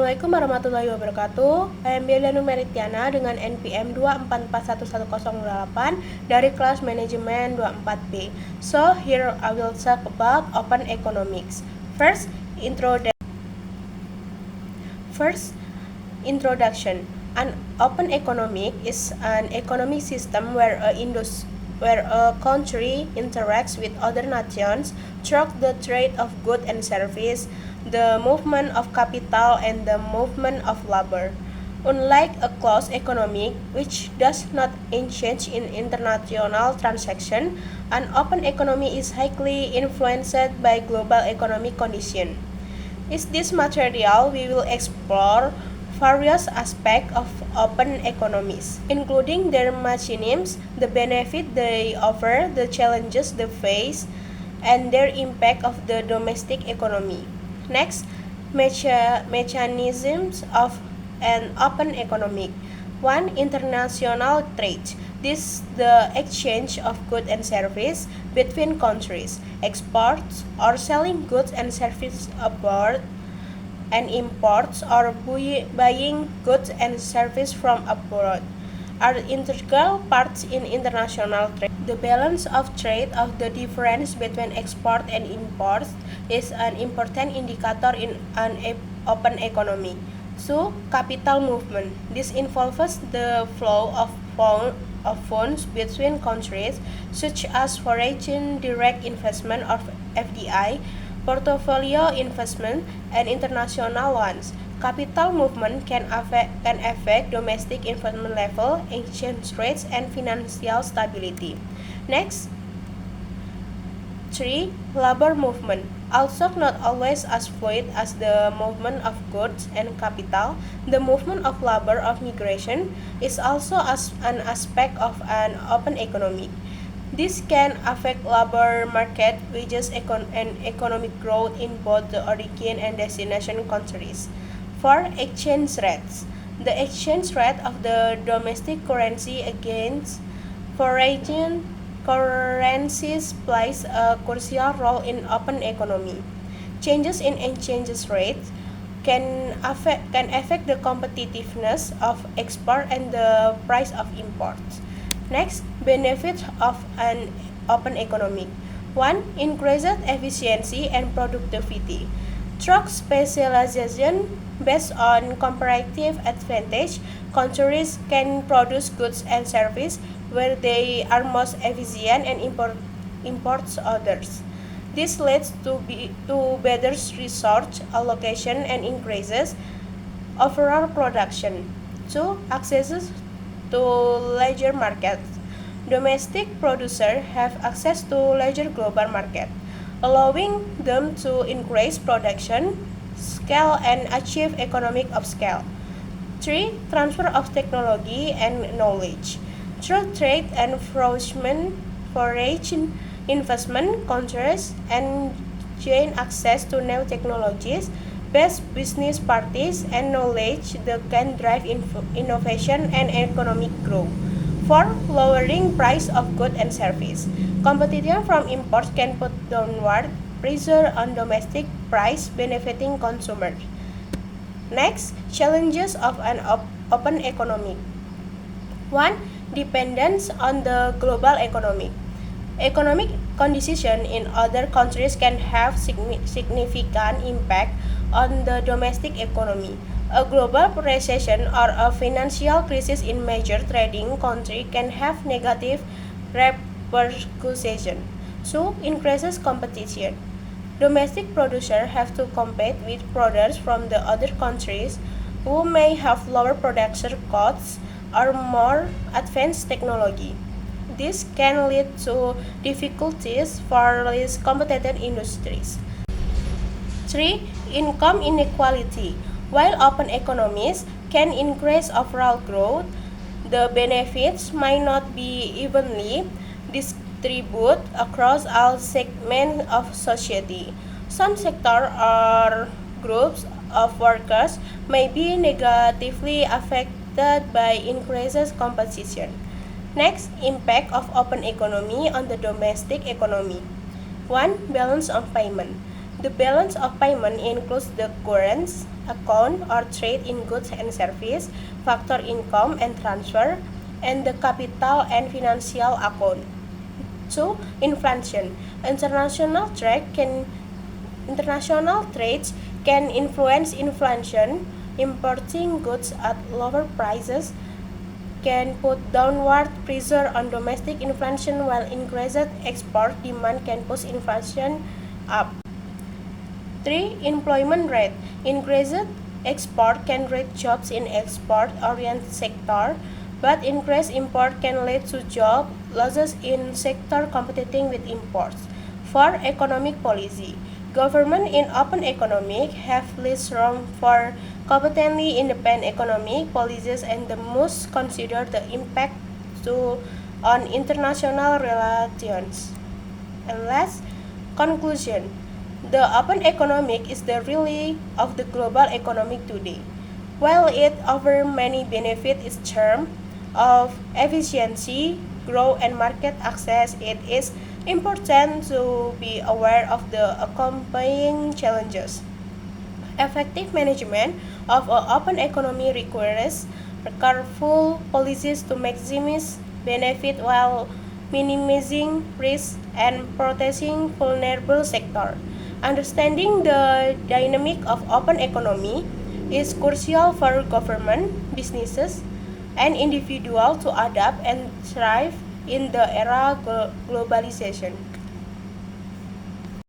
Assalamualaikum warahmatullahi wabarakatuh. I am Bella Numeritiana dengan NPM 2441108 dari kelas manajemen 24B. So, here I will talk about open economics. First, introduction. An open economic is an economic system where a country interacts with other nations through the trade of goods and service, the movement of capital, and the movement of labor. Unlike a closed economy, which does not engage in international transactions, an open economy is highly influenced by global economic conditions. In this material, we will explore various aspects of open economies, including their mechanisms, the benefits they offer, the challenges they face, and their impact of the domestic economy. Next, mechanisms of an open economy. 1. International trade. This is the exchange of goods and services between countries. Exports or selling goods and services abroad, and imports or buying goods and services from abroad are integral parts in international trade. The balance of trade of the difference between export and imports is an important indicator in an open economy. 2. Capital movement. This involves the flow of funds between countries, such as foreign direct investment or FDI, portfolio investment, and international ones. Capital movement can affect domestic investment level, exchange rates, and financial stability. Next, 3. Labor movement. Also not always as fluid as the movement of goods and capital, the movement of labor of migration is also an aspect of an open economy. This can affect labor market, wages, and economic growth in both the origin and destination countries. 4. Exchange rates. The exchange rate of the domestic currency against foreign currencies plays a crucial role in open economy. Changes in exchange rates can affect the competitiveness of export and the price of imports. Next, benefits of an open economy. 1. Increased efficiency and productivity. Through specialization based on comparative advantage, countries can produce goods and services where they are most efficient and imports others. This leads to better resource allocation and increases overall production. 2. Access to larger markets. Domestic producers have access to larger global market, allowing them to increase production, scale, and achieve economic of scale. 3. Transfer of technology and knowledge. Through trade and foreign investment, countries and gain access to new technologies, best business practices, and knowledge that can drive innovation and economic growth. 4. Lowering price of goods and service. Competition from imports can put downward pressure on domestic price, benefiting consumers. Next, challenges of an open economy. 1. Dependence on the global economy. Economic conditions in other countries can have significant impact on the domestic economy. A global recession or a financial crisis in major trading country can have negative repercussions. So, increases competition. Domestic producers have to compete with products from the other countries who may have lower production costs or more advanced technology. This can lead to difficulties for less competitive industries. 3. Income inequality. While open economies can increase overall growth, the benefits might not be evenly distributed across all segments of society. Some sectors or groups of workers may be negatively affected by increased competition. Next, impact of open economy on the domestic economy. 1. Balance of payment. The balance of payment includes the current account or trade in goods and service, factor income and transfer, and the capital and financial account. 2. Inflation. International trades can influence inflation. Importing goods at lower prices can put downward pressure on domestic inflation, while increased export demand can push inflation up. 3. Employment rate. Increased export can create jobs in export-oriented sector, but increased import can lead to job losses in sector competing with imports. 4. Economic policy. Government in open economy have less room for competently independent economic policies and the must consider the impact on international relations. And last, conclusion. The open economic is the relay of the global economic today. While it offers many benefits in terms of efficiency, growth, and market access, it is important to be aware of the accompanying challenges. Effective management of an open economy requires careful policies to maximize benefit while minimizing risk and protecting vulnerable sectors. Understanding the dynamic of open economy is crucial for government, businesses, and individuals to adapt and thrive in the era globalization.